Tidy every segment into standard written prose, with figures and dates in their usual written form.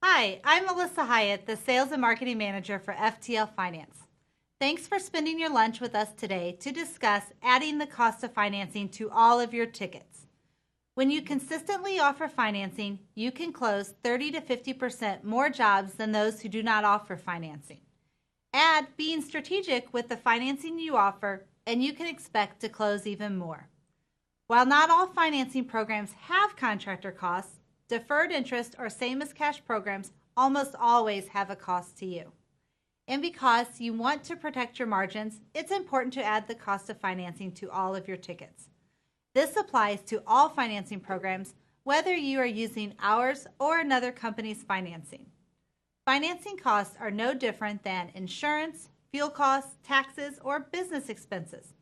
Hi, I'm Melissa Hyatt, the Sales and Marketing Manager for FTL Finance. Thanks for spending your lunch with us today to discuss adding the cost of financing to all of your tickets. When you consistently offer financing, you can close 30 to 50% more jobs than those who do not offer financing. Add being strategic with the financing you offer, and you can expect to close even more. While not all financing programs have contractor costs, deferred interest or same as cash programs almost always have a cost to you. And because you want to protect your margins, it's important to add the cost of financing to all of your tickets. This applies to all financing programs, whether you are using ours or another company's financing. Financing costs are no different than insurance, fuel costs, taxes, or business expenses.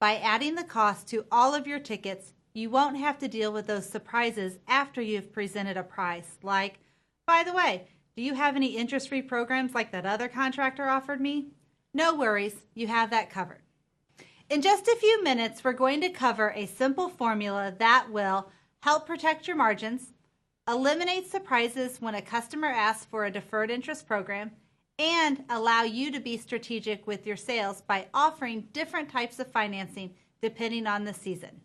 By adding the cost to all of your tickets, you won't have to deal with those surprises after you've presented a price, like, by the way, do you have any interest-free programs like that other contractor offered me? No worries, you have that covered. In just a few minutes, we're going to cover a simple formula that will help protect your margins, eliminate surprises when a customer asks for a deferred interest program, and allow you to be strategic with your sales by offering different types of financing depending on the season.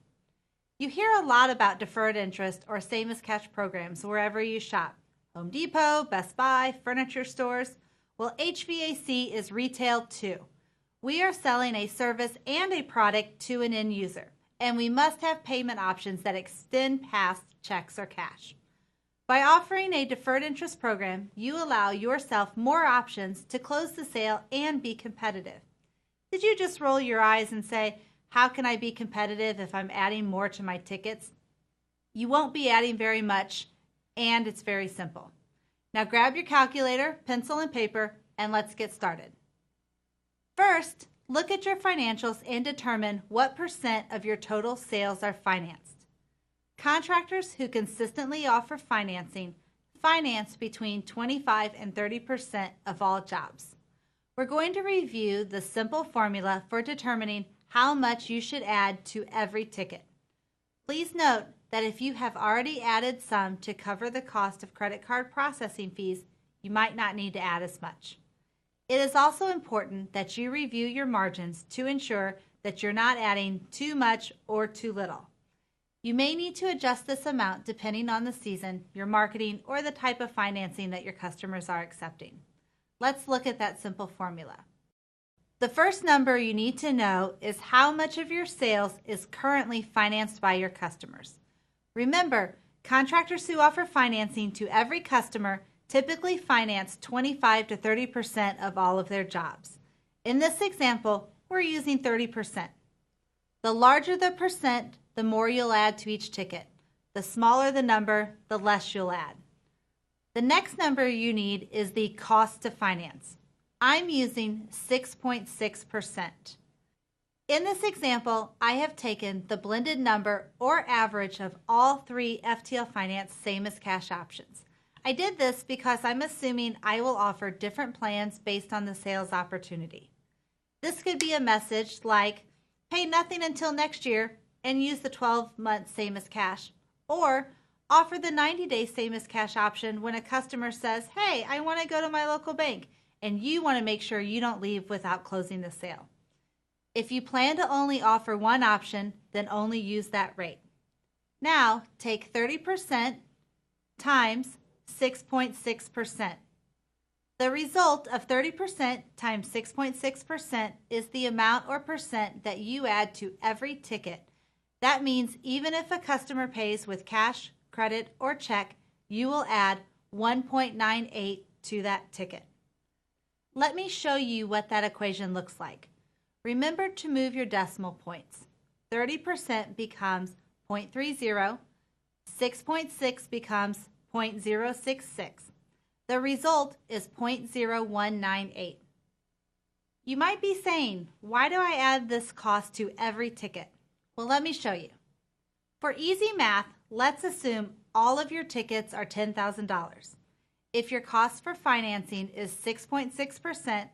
You hear a lot about deferred interest or same as cash programs wherever you shop. Home Depot, Best Buy, furniture stores. Well, HVAC is retail too. We are selling a service and a product to an end user, and we must have payment options that extend past checks or cash. By offering a deferred interest program, you allow yourself more options to close the sale and be competitive. Did you just roll your eyes and say, how can I be competitive if I'm adding more to my tickets? You won't be adding very much, and it's very simple. Now grab your calculator, pencil, and paper, and let's get started. First, look at your financials and determine what percent of your total sales are financed. Contractors who consistently offer financing finance between 25 and 30% of all jobs. We're going to review the simple formula for determining how much you should add to every ticket. Please note that if you have already added some to cover the cost of credit card processing fees, you might not need to add as much. It is also important that you review your margins to ensure that you're not adding too much or too little. You may need to adjust this amount depending on the season, your marketing, or the type of financing that your customers are accepting. Let's look at that simple formula. The first number you need to know is how much of your sales is currently financed by your customers. Remember, contractors who offer financing to every customer typically finance 25 to 30% of all of their jobs. In this example, we're using 30%. The larger the percent, the more you'll add to each ticket. The smaller the number, the less you'll add. The next number you need is the cost to finance. I'm using 6.6%. In this example, I have taken the blended number or average of all three FTL Finance same as cash options. I did this because I'm assuming I will offer different plans based on the sales opportunity. This could be a message like, pay nothing until next year and use the 12-month same as cash, or offer the 90-day same as cash option when a customer says, hey, I want to go to my local bank, and you want to make sure you don't leave without closing the sale. If you plan to only offer one option, then only use that rate. Now, take 30% times 6.6%. The result of 30% times 6.6% is the amount or percent that you add to every ticket. That means even if a customer pays with cash, credit, or check, you will add 1.98 to that ticket. Let me show you what that equation looks like. Remember to move your decimal points. 30% becomes 0.30, 6.6 becomes 0.066. The result is 0.0198. You might be saying, why do I add this cost to every ticket? Well, let me show you. For easy math, let's assume all of your tickets are $10,000. If your cost for financing is 6.6%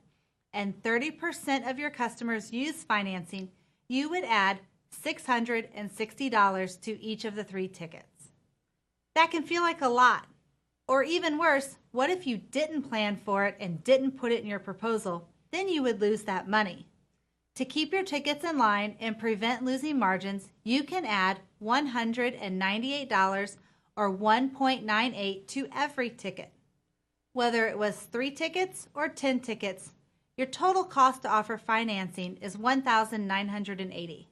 and 30% of your customers use financing, you would add $660 to each of the three tickets. That can feel like a lot, Or even worse, what if you didn't plan for it and didn't put it in your proposal? Then you would lose that money. To keep your tickets in line and prevent losing margins, you can add $198 or 1.98 to every ticket. Whether it was 3 tickets or 10 tickets, your total cost to offer financing is $1,980.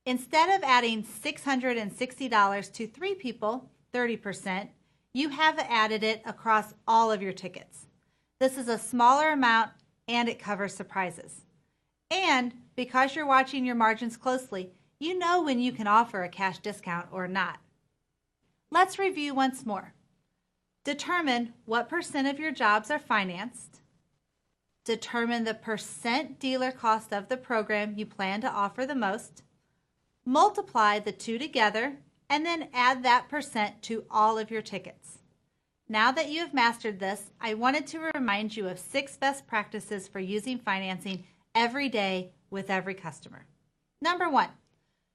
Instead of adding $660 to 3 people, 30%, you have added it across all of your tickets. This is a smaller amount and it covers surprises. And because you're watching your margins closely, you know when you can offer a cash discount or not. Let's review once more. Determine what percent of your jobs are financed. Determine the percent dealer cost of the program you plan to offer the most. Multiply the two together and then add that percent to all of your tickets. Now that you have mastered this, I wanted to remind you of 6 best practices for using financing every day with every customer. Number 1,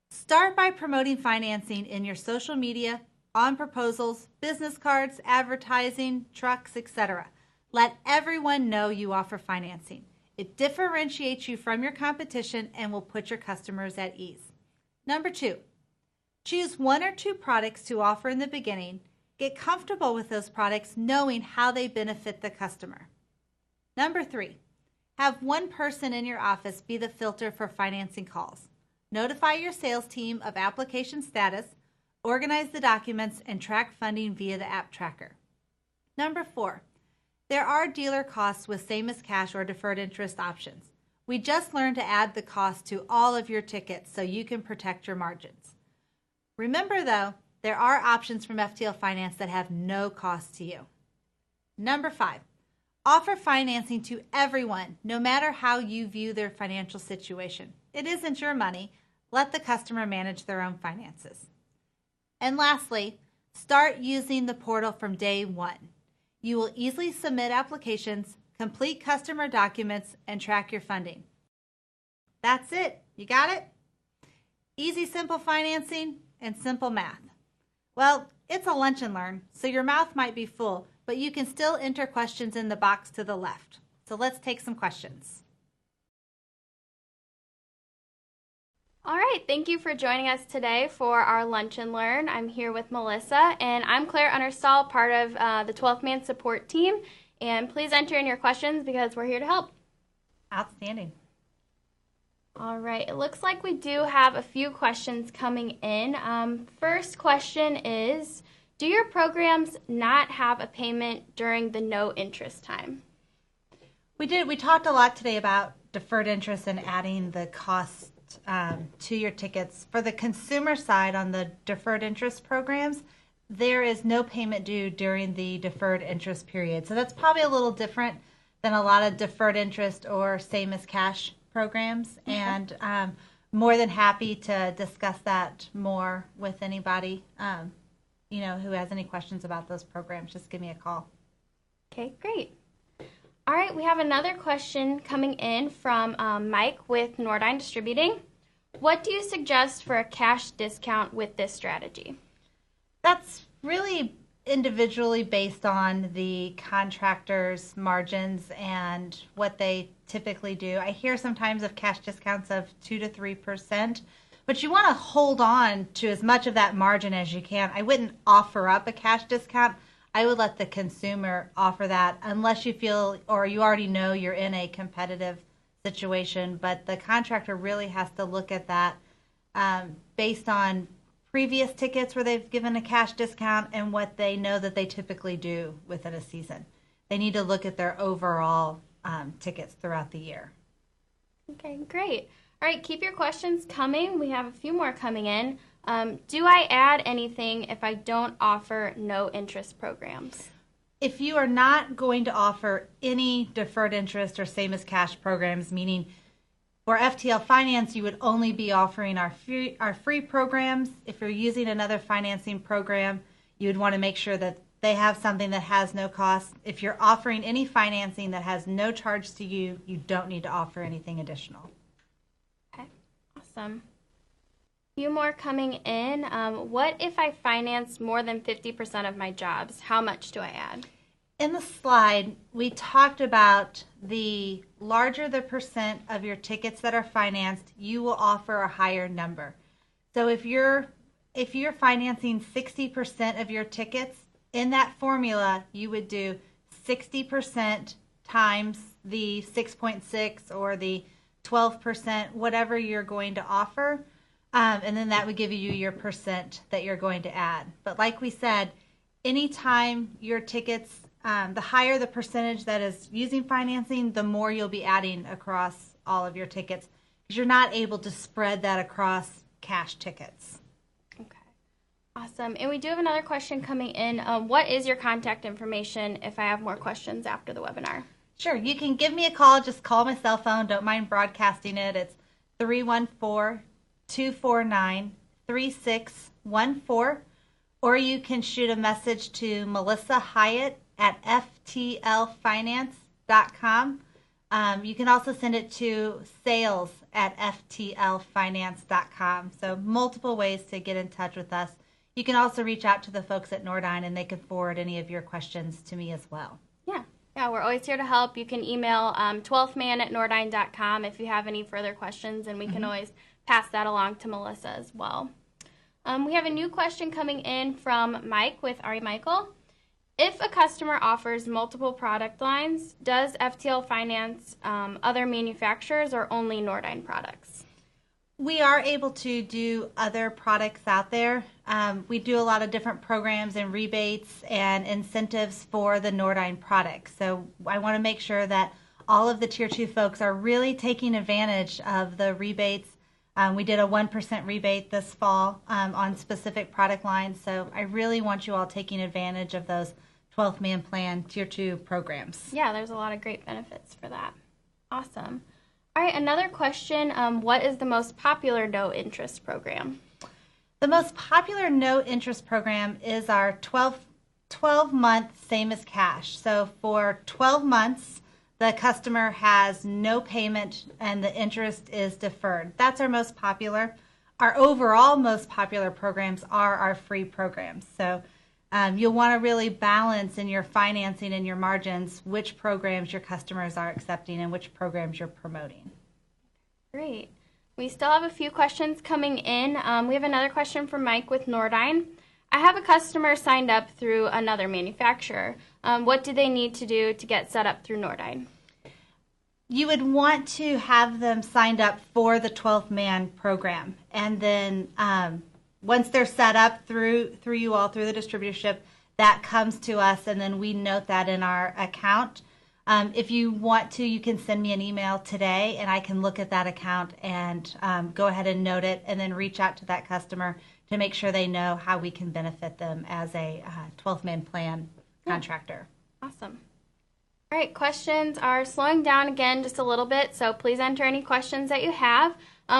start by promoting financing in your social media, on proposals, business cards, advertising, trucks, etc. Let everyone know you offer financing. It differentiates you from your competition and will put your customers at ease. Number 2, choose 1 or 2 products to offer in the beginning. Get comfortable with those products, knowing how they benefit the customer. Number 3, have one person in your office be the filter for financing calls. Notify your sales team of application status, organize the documents, and track funding via the app tracker. Number 4, there are dealer costs with same as cash or deferred interest options. We just learned to add the cost to all of your tickets so you can protect your margins. Remember though, there are options from FTL Finance that have no cost to you. Number 5, offer financing to everyone, no matter how you view their financial situation. It isn't your money. Let the customer manage their own finances. And lastly, start using the portal from day 1. You will easily submit applications, complete customer documents, and track your funding. That's it. You got it? Easy, simple financing and simple math. Well, it's a lunch and learn, so your mouth might be full, but you can still enter questions in the box to the left. So let's take some questions. All right, thank you for joining us today for our Lunch and Learn. I'm here with Melissa, and I'm Claire Understall, part of the 12th Man support team. And please enter in your questions because we're here to help. Outstanding. All right, it looks like we do have a few questions coming in. First question is, do your programs not have a payment during the no interest time? We did. We talked a lot today about deferred interest and adding the cost to your tickets. For the consumer side on the deferred interest programs, there is no payment due during the deferred interest period. So that's probably a little different than a lot of deferred interest or same as cash programs. And more than happy to discuss that more with anybody, who has any questions about those programs. Just give me a call. Okay, great. All right, we have another question coming in from Mike with Nordine Distributing. What do you suggest for a cash discount with this strategy? That's really individually based on the contractor's margins and what they typically do. I hear sometimes of cash discounts of 2 to 3%, but you want to hold on to as much of that margin as you can. I wouldn't offer up a cash discount. I would let the consumer offer that unless you feel or you already know you're in a competitive situation. But the contractor really has to look at that based on previous tickets where they've given a cash discount and what they know that they typically do within a season. They need to look at their overall tickets throughout the year. Okay, great. All right, keep your questions coming. We have a few more coming in. Do I add anything if I don't offer no interest programs? If you are not going to offer any deferred interest or same as cash programs, meaning for FTL Finance, you would only be offering our free programs. If you're using another financing program, you would want to make sure that they have something that has no cost. If you're offering any financing that has no charge to you, you don't need to offer anything additional. Okay, awesome. Few more coming in. What if I finance more than 50% of my jobs? How much do I add? In the slide, we talked about the larger the percent of your tickets that are financed, you will offer a higher number. So if you're financing 60% of your tickets, in that formula, you would do 60% times the 6.6 or the 12%, whatever you're going to offer. And then that would give you your percent that you're going to add. But like we said, anytime your tickets, the higher the percentage that is using financing, the more you'll be adding across all of your tickets, because you're not able to spread that across cash tickets. Okay. Awesome. And we do have another question coming in. What is your contact information if I have more questions after the webinar? Sure. You can give me a call. Just call my cell phone. Don't mind broadcasting it. It's 314-249-3614. Or you can shoot a message to Melissa Hyatt at ftlfinance.com. You can also send it to sales@ftlfinance.com. So multiple ways to get in touch with us. You can also reach out to the folks at Nordyne, and they can forward any of your questions to me as well. Yeah, we're always here to help. You can email 12thman@nordyne.com if you have any further questions, and we can always pass that along to Melissa as well. We have a new question coming in from Mike with Ari Michael. If a customer offers multiple product lines, does FTL finance other manufacturers or only Nordyne products? We are able to do other products out there. We do a lot of different programs and rebates and incentives for the Nordyne products. So I want to make sure that all of the Tier 2 folks are really taking advantage of the rebates. We did a 1% rebate this fall on specific product lines. So I really want you all taking advantage of those 12th Man Plan Tier 2 programs. Yeah, there's a lot of great benefits for that. Awesome. All right, another question. What is the most popular no interest program? The most popular no interest program is our 12-month same as cash. So for 12 months, the customer has no payment and the interest is deferred. That's our most popular. Our overall most popular programs are our free programs. So you'll want to really balance in your financing and your margins which programs your customers are accepting and which programs you're promoting. Great. We still have a few questions coming in. We have another question from Mike with Nordyne. I have a customer signed up through another manufacturer. What do they need to do to get set up through Nordyne? You would want to have them signed up for the 12th Man program. And then once they're set up through you all, through the distributorship, that comes to us, and then we note that in our account. If you want to, you can send me an email today, and I can look at that account and go ahead and note it, and then reach out to that customer to make sure they know how we can benefit them as a 12th Man Plan contractor. Awesome. All right, questions are slowing down again just a little bit, so please enter any questions that you have.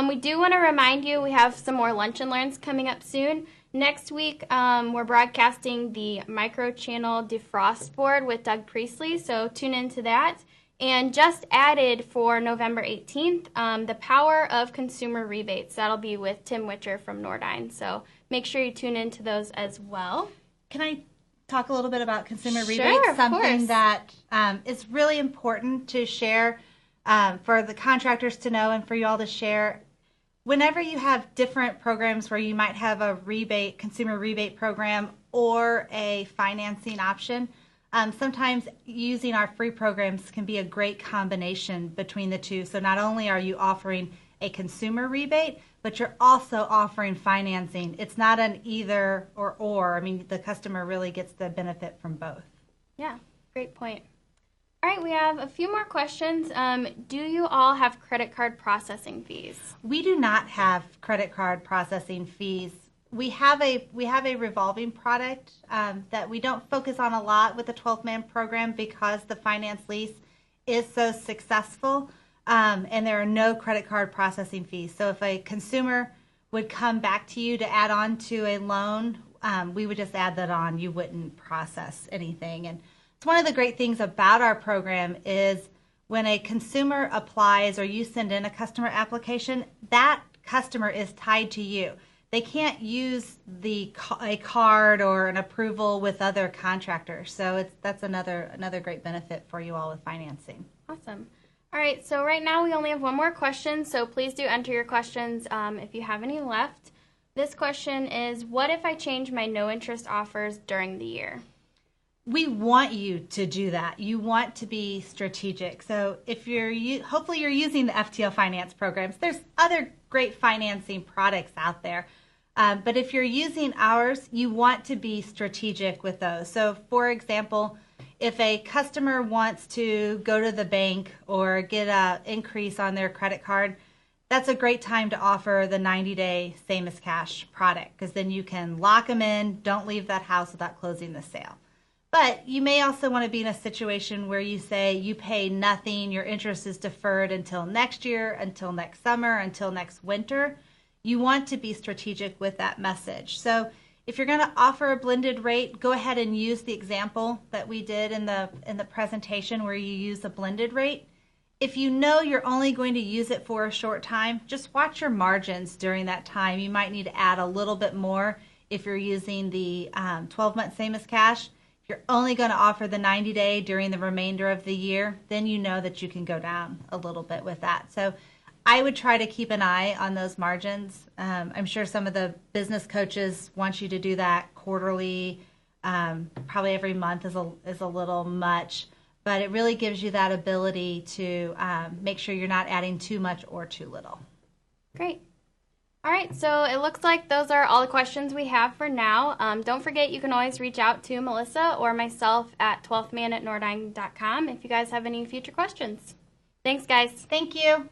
We do want to remind you we have some more Lunch and Learns coming up soon. Next week, we're broadcasting the micro-channel defrost board with Doug Priestley, so tune into that. And just added for November 18th, the power of consumer rebates. That'll be with Tim Witcher from Nordyne, so make sure you tune into those as well. Can I talk a little bit about consumer rebates? Sure, of Something course. that is really important to share for the contractors to know and for you all to share. Whenever you have different programs where you might have a rebate, consumer rebate program or a financing option, sometimes using our free programs can be a great combination between the two. So not only are you offering a consumer rebate, but you're also offering financing. It's not an either or. I mean, the customer really gets the benefit from both. Yeah, great point. All right, we have a few more questions. Do you all have credit card processing fees? We do not have credit card processing fees. We have a revolving product that we don't focus on a lot with the 12th Man program because the finance lease is so successful, and there are no credit card processing fees. So if a consumer would come back to you to add on to a loan, we would just add that on. You wouldn't process anything. And it's one of the great things about our program is when a consumer applies or you send in a customer application, that customer is tied to you. They can't use a card or an approval with other contractors. So that's another great benefit for you all with financing. Awesome. All right, so right now we only have one more question, so please do enter your questions if you have any left. This question is, what if I change my no interest offers during the year? We want you to do that. You want to be strategic. So if hopefully you're using the FTL finance programs. There's other great financing products out there. But if you're using ours, you want to be strategic with those. So for example, if a customer wants to go to the bank or get an increase on their credit card, that's a great time to offer the 90-day same as cash product, because then you can lock them in, don't leave that house without closing the sale. But you may also want to be in a situation where you say you pay nothing, your interest is deferred until next year, until next summer, until next winter. You want to be strategic with that message. So if you're going to offer a blended rate, go ahead and use the example that we did in the presentation where you use a blended rate. If you know you're only going to use it for a short time, just watch your margins during that time. You might need to add a little bit more if you're using the 12-month same as cash. If you're only going to offer the 90-day during the remainder of the year, then you know that you can go down a little bit with that. So I would try to keep an eye on those margins. I'm sure some of the business coaches want you to do that quarterly. Probably every month is a little much. But it really gives you that ability to make sure you're not adding too much or too little. Great. All right, so it looks like those are all the questions we have for now. Don't forget, you can always reach out to Melissa or myself at 12thman@nordine.com if you guys have any future questions. Thanks, guys. Thank you.